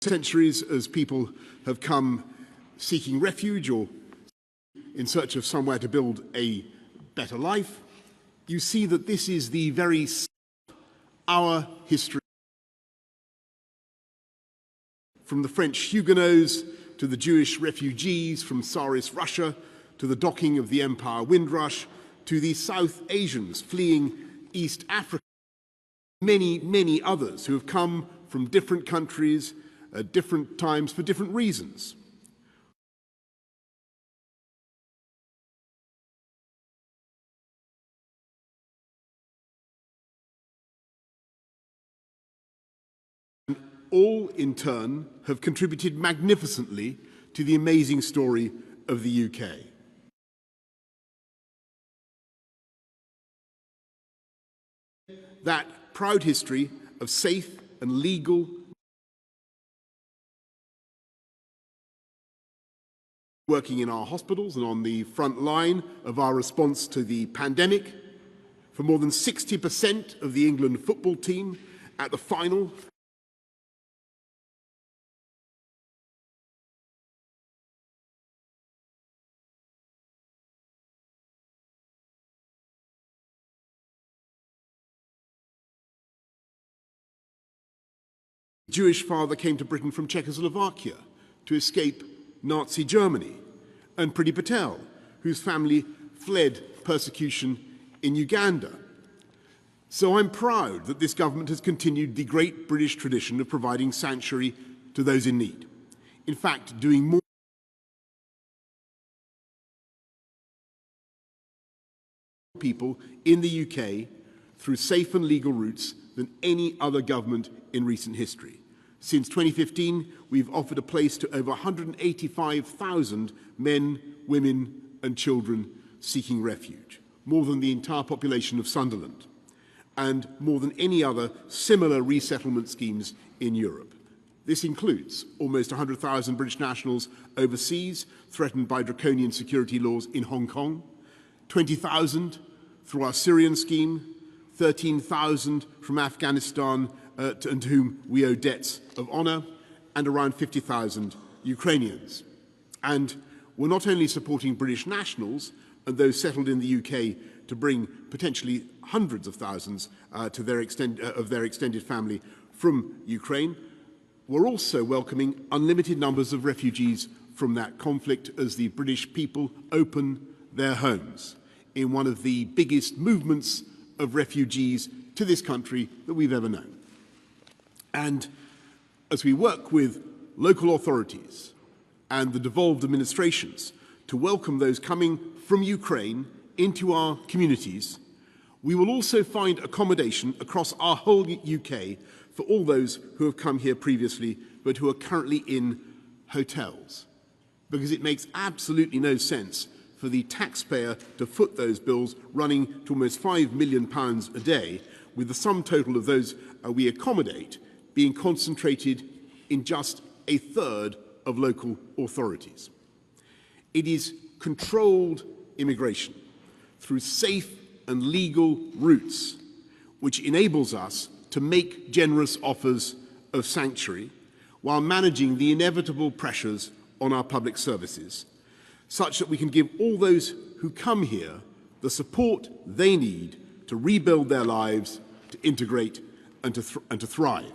Centuries as people have come seeking refuge or in search of somewhere to build a better life, you see that this is the very our history. From the French Huguenots to the Jewish refugees from Tsarist Russia to the docking of the Empire Windrush to the South Asians fleeing East Africa, many others who have come from different countries at different times for different reasons. And all, in turn, have contributed magnificently to the amazing story of the UK. That proud history of safe and legal working in our hospitals and on the front line of our response to the pandemic, for more than 60% of the England football team at the final. Jewish father came to Britain from Czechoslovakia to escape Nazi Germany, and Priti Patel, whose family fled persecution in Uganda. So I'm proud that this government has continued the great British tradition of providing sanctuary to those in need. In fact, doing more people in the UK through safe and legal routes than any other government in recent history. Since 2015, we've offered a place to over 185,000 men, women and children seeking refuge, more than the entire population of Sunderland, and more than any other similar resettlement schemes in Europe. This includes almost 100,000 British nationals overseas threatened by draconian security laws in Hong Kong, 20,000 through our Syrian scheme, 13,000 from Afghanistan and to whom we owe debts of honour, and around 50,000 Ukrainians. And we're not only supporting British nationals and those settled in the UK to bring potentially hundreds of thousands to their extended family from Ukraine, we're also welcoming unlimited numbers of refugees from that conflict as the British people open their homes in one of the biggest movements of refugees to this country that we've ever known. And as we work with local authorities and the devolved administrations to welcome those coming from Ukraine into our communities, we will also find accommodation across our whole UK for all those who have come here previously but who are currently in hotels. Because it makes absolutely no sense for the taxpayer to foot those bills running to almost £5 million a day, with the sum total of those we accommodate being concentrated in just a third of local authorities. It is controlled immigration through safe and legal routes which enables us to make generous offers of sanctuary while managing the inevitable pressures on our public services, such that we can give all those who come here the support they need to rebuild their lives, to integrate and to thrive.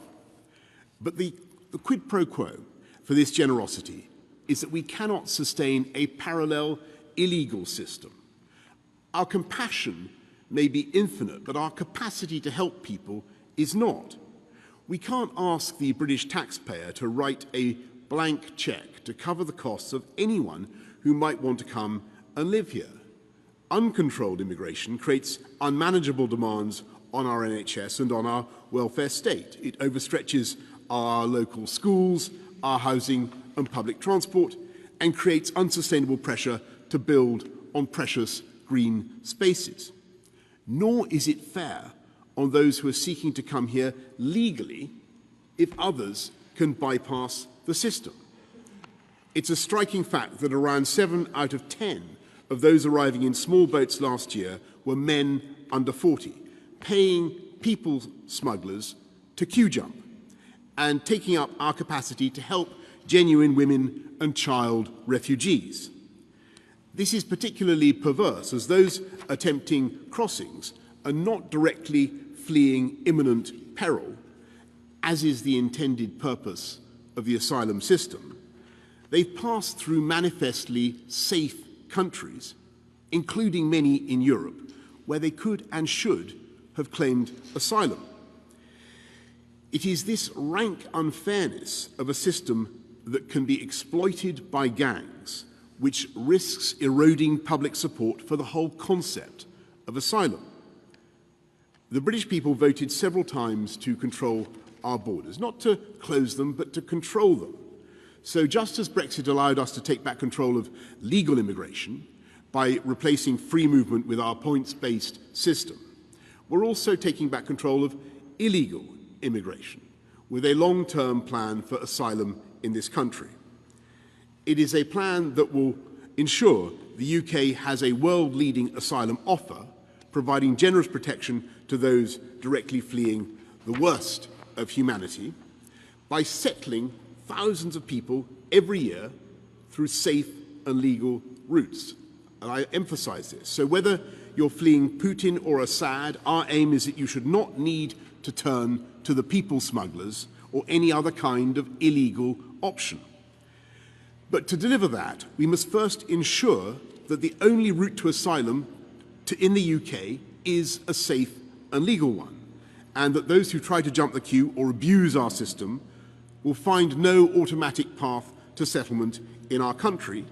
But the quid pro quo for this generosity is that we cannot sustain a parallel illegal system. Our compassion may be infinite, but our capacity to help people is not. We can't ask the British taxpayer to write a blank cheque to cover the costs of anyone who might want to come and live here. Uncontrolled immigration creates unmanageable demands on our NHS and on our welfare state. It overstretches our local schools, our housing and public transport, and creates unsustainable pressure to build on precious green spaces. Nor is it fair on those who are seeking to come here legally if others can bypass the system. It's a striking fact that around 7 out of 10 of those arriving in small boats last year were men under 40, paying people smugglers to queue jump. and taking up our capacity to help genuine women and child refugees. This is particularly perverse, as those attempting crossings are not directly fleeing imminent peril, as is the intended purpose of the asylum system. They've passed through manifestly safe countries, including many in Europe, where they could and should have claimed asylum. It is this rank unfairness of a system that can be exploited by gangs, which risks eroding public support for the whole concept of asylum. The British people voted several times to control our borders, not to close them, but to control them. So just as Brexit allowed us to take back control of legal immigration by replacing free movement with our points-based system, we're also taking back control of illegal immigration with a long-term plan for asylum in this country. It is a plan that will ensure the UK has a world-leading asylum offer, providing generous protection to those directly fleeing the worst of humanity by settling thousands of people every year through safe and legal routes. And I emphasize this. So whether you're fleeing Putin or Assad, our aim is that you should not need to turn to the people smugglers or any other kind of illegal option. But to deliver that, we must first ensure that the only route to asylum in the UK is a safe and legal one, and that those who try to jump the queue or abuse our system will find no automatic path to settlement in our country,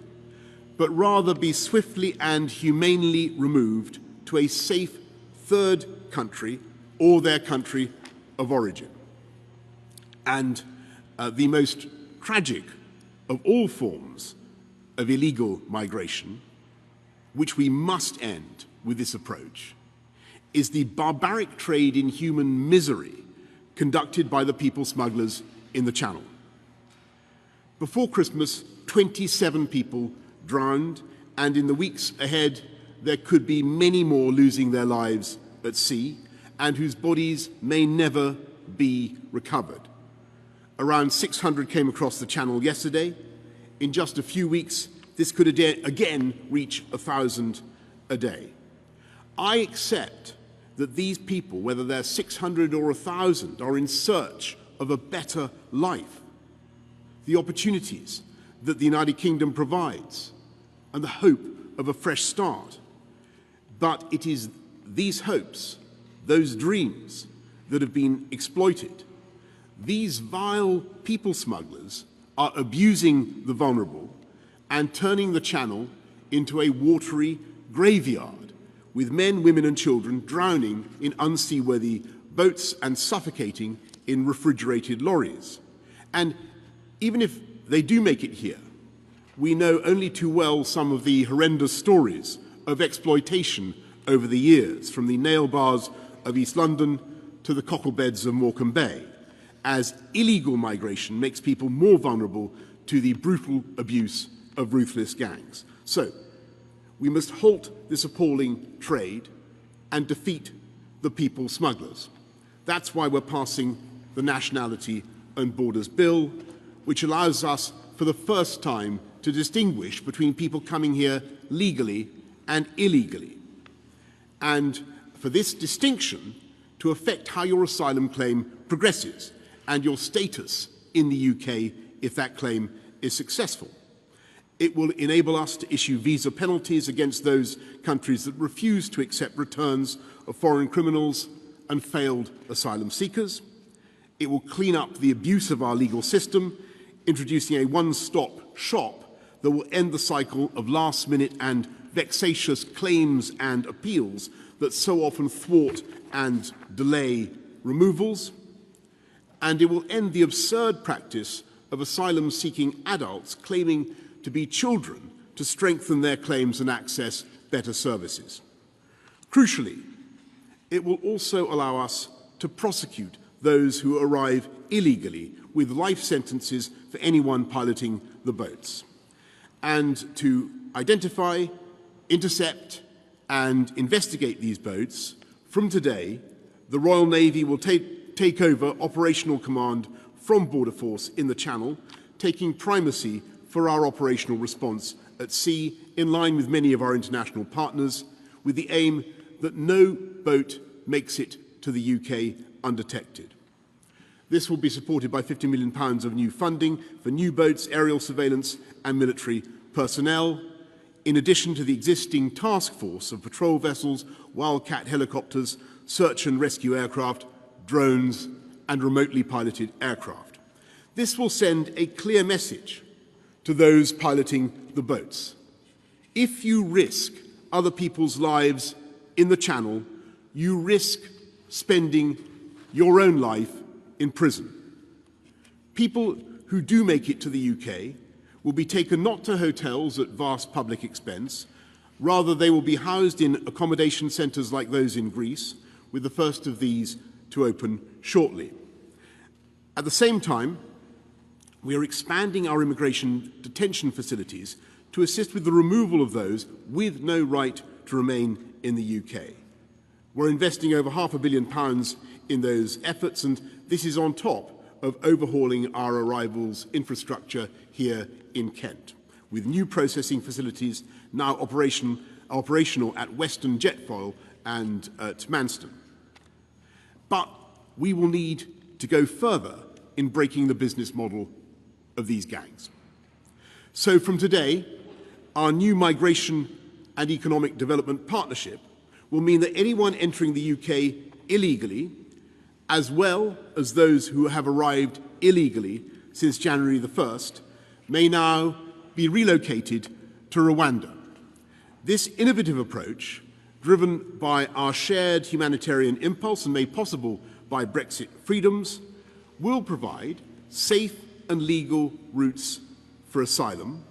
but rather be swiftly and humanely removed to a safe third country or their country of origin. And the most tragic of all forms of illegal migration, which we must end with this approach, is the barbaric trade in human misery conducted by the people smugglers in the Channel. Before Christmas, 27 people drowned, and in the weeks ahead, there could be many more losing their lives at sea, and whose bodies may never be recovered. Around 600 came across the Channel yesterday. In just a few weeks, this could again reach 1,000 a day. I accept that these people, whether they're 600 or 1,000, are in search of a better life, the opportunities that the United Kingdom provides, and the hope of a fresh start. But it is these hopes, those dreams, that have been exploited. These vile people smugglers are abusing the vulnerable and turning the Channel into a watery graveyard, with men, women and children drowning in unseaworthy boats and suffocating in refrigerated lorries. And even if they do make it here, we know only too well some of the horrendous stories of exploitation over the years, from the nail bars of East London to the cocklebeds of Morecambe Bay, as illegal migration makes people more vulnerable to the brutal abuse of ruthless gangs. So, we must halt this appalling trade and defeat the people smugglers. That's why we're passing the Nationality and Borders Bill, which allows us for the first time to distinguish between people coming here legally and illegally, and for this distinction to affect how your asylum claim progresses and your status in the UK if that claim is successful. It will enable us to issue visa penalties against those countries that refuse to accept returns of foreign criminals and failed asylum seekers. It will clean up the abuse of our legal system, introducing a one-stop shop that will end the cycle of last-minute and vexatious claims and appeals that so often thwart and delay removals. And it will end the absurd practice of asylum-seeking adults claiming to be children to strengthen their claims and access better services. Crucially, it will also allow us to prosecute those who arrive illegally with life sentences for anyone piloting the boats, and to identify, intercept, and investigate these boats. From today, the Royal Navy will take over operational command from Border Force in the Channel, taking primacy for our operational response at sea, in line with many of our international partners, with the aim that no boat makes it to the UK undetected. This will be supported by £50 million of new funding for new boats, aerial surveillance and military personnel, in addition to the existing task force of patrol vessels, Wildcat helicopters, search and rescue aircraft, drones and remotely piloted aircraft. This will send a clear message to those piloting the boats. If you risk other people's lives in the Channel, you risk spending your own life in prison. People who do make it to the UK will be taken not to hotels at vast public expense, rather they will be housed in accommodation centres like those in Greece, with the first of these to open shortly. At the same time, we are expanding our immigration detention facilities to assist with the removal of those with no right to remain in the UK. We're investing over £500 million in those efforts, and this is on top of overhauling our arrivals infrastructure here in Kent, with new processing facilities now operational at Western Jetfoil and at Manston. But we will need to go further in breaking the business model of these gangs. So from today, our new migration and economic development partnership will mean that anyone entering the UK illegally, as well as those who have arrived illegally since January the 1st, may now be relocated to Rwanda. This innovative approach, driven by our shared humanitarian impulse and made possible by Brexit freedoms, will provide safe and legal routes for asylum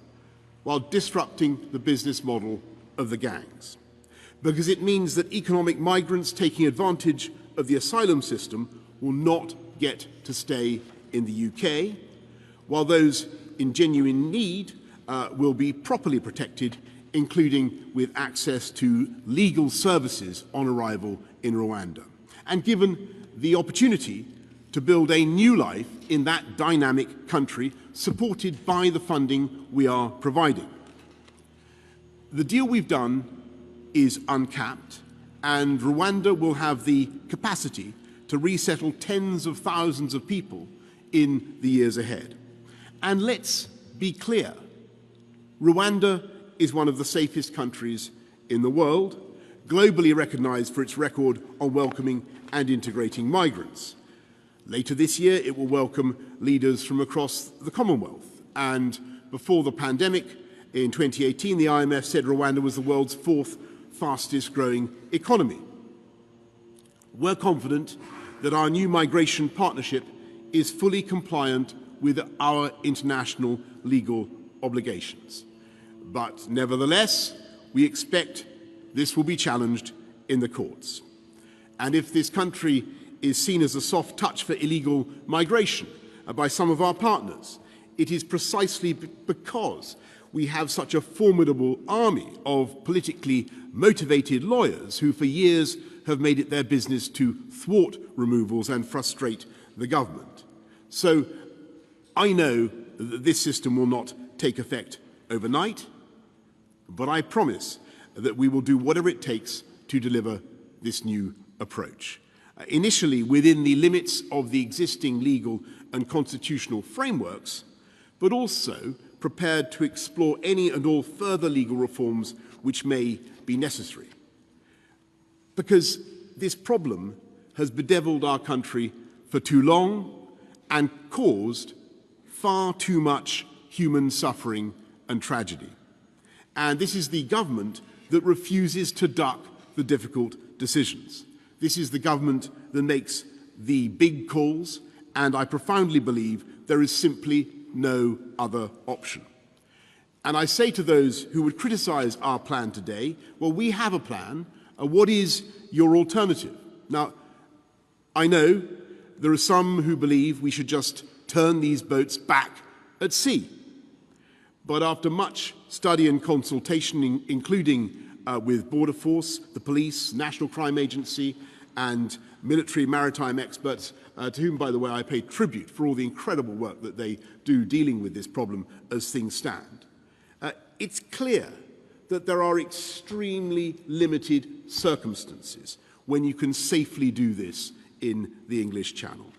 while disrupting the business model of the gangs. Because it means that economic migrants taking advantage of the asylum system will not get to stay in the UK, while those in genuine need will be properly protected, including with access to legal services on arrival in Rwanda, and given the opportunity to build a new life in that dynamic country, supported by the funding we are providing. The deal we've done is uncapped, and Rwanda will have the capacity to resettle tens of thousands of people in the years ahead. And let's be clear, Rwanda is one of the safest countries in the world, globally recognized for its record on welcoming and integrating migrants. Later this year, it will welcome leaders from across the Commonwealth. And before the pandemic, in 2018, the IMF said Rwanda was the world's fourth fastest growing economy. We're confident that our new migration partnership is fully compliant with our international legal obligations. But nevertheless, we expect this will be challenged in the courts. And if this country is seen as a soft touch for illegal migration by some of our partners, it is precisely because we have such a formidable army of politically motivated lawyers who for years have made it their business to thwart removals and frustrate the government. So I know that this system will not take effect overnight, but I promise that we will do whatever it takes to deliver this new approach. Initially within the limits of the existing legal and constitutional frameworks, but also prepared to explore any and all further legal reforms which may be necessary. Because this problem has bedeviled our country for too long and caused far too much human suffering and tragedy. And this is the government that refuses to duck the difficult decisions. This is the government that makes the big calls, and I profoundly believe there is simply no other option. And I say to those who would criticize our plan today, well, we have a plan. What is your alternative? Now, I know there are some who believe we should just turn these boats back at sea. But after much study and consultation, including with Border Force, the police, National Crime Agency, and military maritime experts, to whom, by the way, I pay tribute for all the incredible work that they do dealing with this problem as things stand. It's clear that there are extremely limited circumstances when you can safely do this in the English Channel.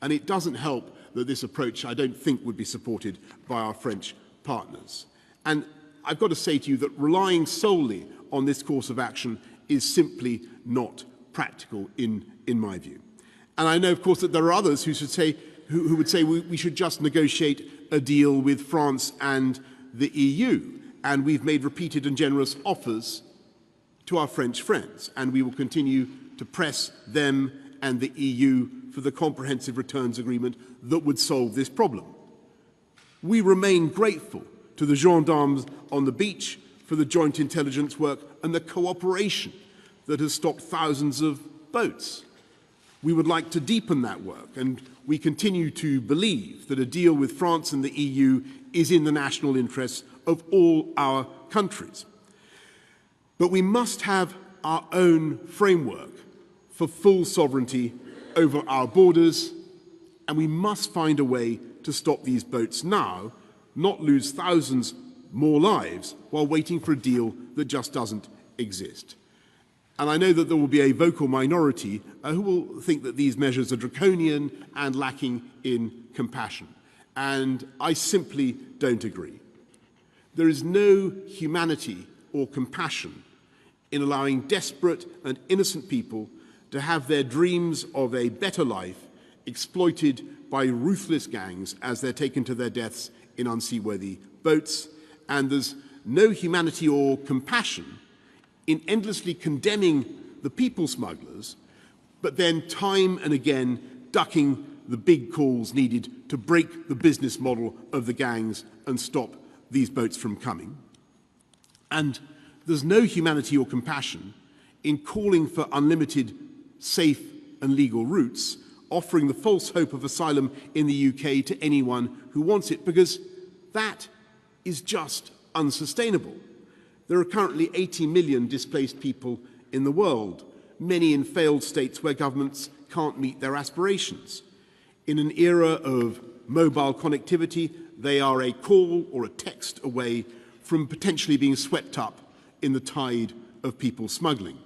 And it doesn't help that this approach, I don't think, would be supported by our French partners. And I've got to say to you that relying solely on this course of action is simply not practical in my view. And I know, of course, that there are others who would say we should just negotiate a deal with France and the EU. And we've made repeated and generous offers to our French friends, and we will continue to press them and the EU for the comprehensive returns agreement that would solve this problem. We remain grateful to the gendarmes on the beach for the joint intelligence work and the cooperation that has stopped thousands of boats. We would like to deepen that work, and we continue to believe that a deal with France and the EU is in the national interests of all our countries. But we must have our own framework for full sovereignty over our borders, and we must find a way to stop these boats now, not lose thousands more lives while waiting for a deal that just doesn't exist. And I know that there will be a vocal minority who will think that these measures are draconian and lacking in compassion. And I simply don't agree. There is no humanity or compassion in allowing desperate and innocent people to have their dreams of a better life exploited by ruthless gangs as they're taken to their deaths in unseaworthy boats. And there's no humanity or compassion in endlessly condemning the people smugglers, but then time and again ducking the big calls needed to break the business model of the gangs and stop these boats from coming. And there's no humanity or compassion in calling for unlimited, safe and legal routes, offering the false hope of asylum in the UK to anyone who wants it, because that is just unsustainable. There are currently 80 million displaced people in the world, many in failed states where governments can't meet their aspirations. In an era of mobile connectivity, they are a call or a text away from potentially being swept up in the tide of people smuggling.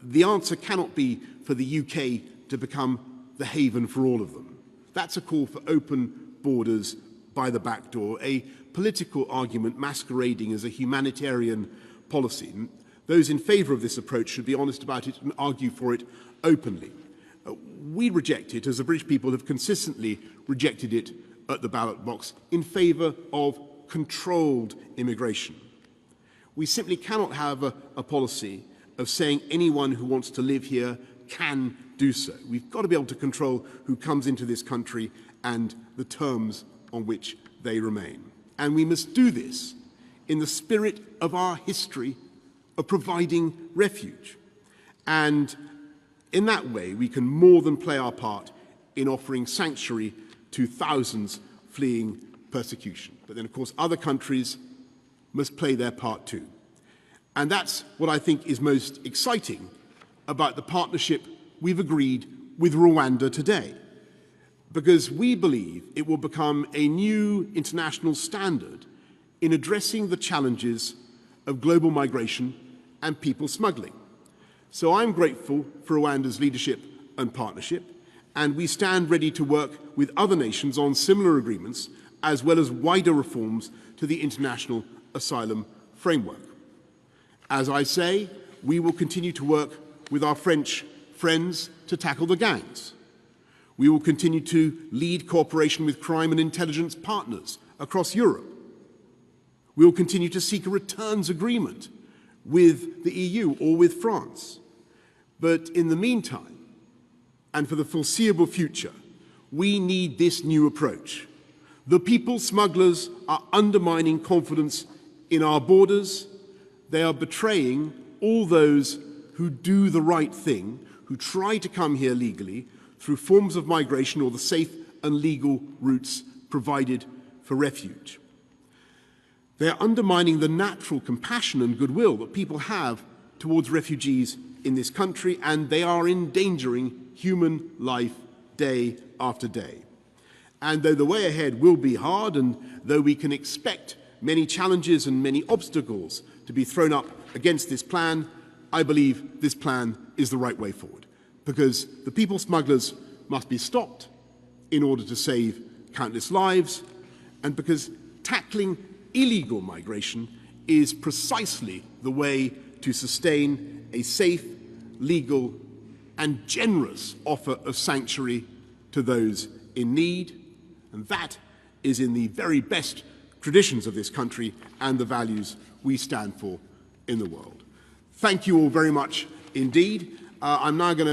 The answer cannot be for the UK to become the haven for all of them. That's a call for open borders by the back door, a political argument masquerading as a humanitarian policy. Those in favour of this approach should be honest about it and argue for it openly. We reject it, as the British people have consistently rejected it at the ballot box, in favour of controlled immigration. We simply cannot have a policy of saying anyone who wants to live here can do so. We've got to be able to control who comes into this country and the terms on which they remain. And we must do this in the spirit of our history of providing refuge. And in that way, we can more than play our part in offering sanctuary to thousands fleeing persecution. But then, of course, other countries must play their part too. And that's what I think is most exciting about the partnership we've agreed with Rwanda today, because we believe it will become a new international standard in addressing the challenges of global migration and people smuggling. So I'm grateful for Rwanda's leadership and partnership, and we stand ready to work with other nations on similar agreements, as well as wider reforms to the international asylum framework. As I say, we will continue to work with our French friends to tackle the gangs. We will continue to lead cooperation with crime and intelligence partners across Europe. We will continue to seek a returns agreement with the EU or with France. But in the meantime, and for the foreseeable future, we need this new approach. The people smugglers are undermining confidence in our borders. They are betraying all those who do the right thing, who try to come here legally through forms of migration or the safe and legal routes provided for refuge. They are undermining the natural compassion and goodwill that people have towards refugees in this country, and they are endangering human life day after day. And though the way ahead will be hard, and though we can expect many challenges and many obstacles to be thrown up against this plan, I believe this plan is the right way forward, because the people smugglers must be stopped in order to save countless lives, and because tackling illegal migration is precisely the way to sustain a safe, legal, and generous offer of sanctuary to those in need. And that is in the very best traditions of this country and the values we stand for in the world. Thank you all very much indeed. I'm now going to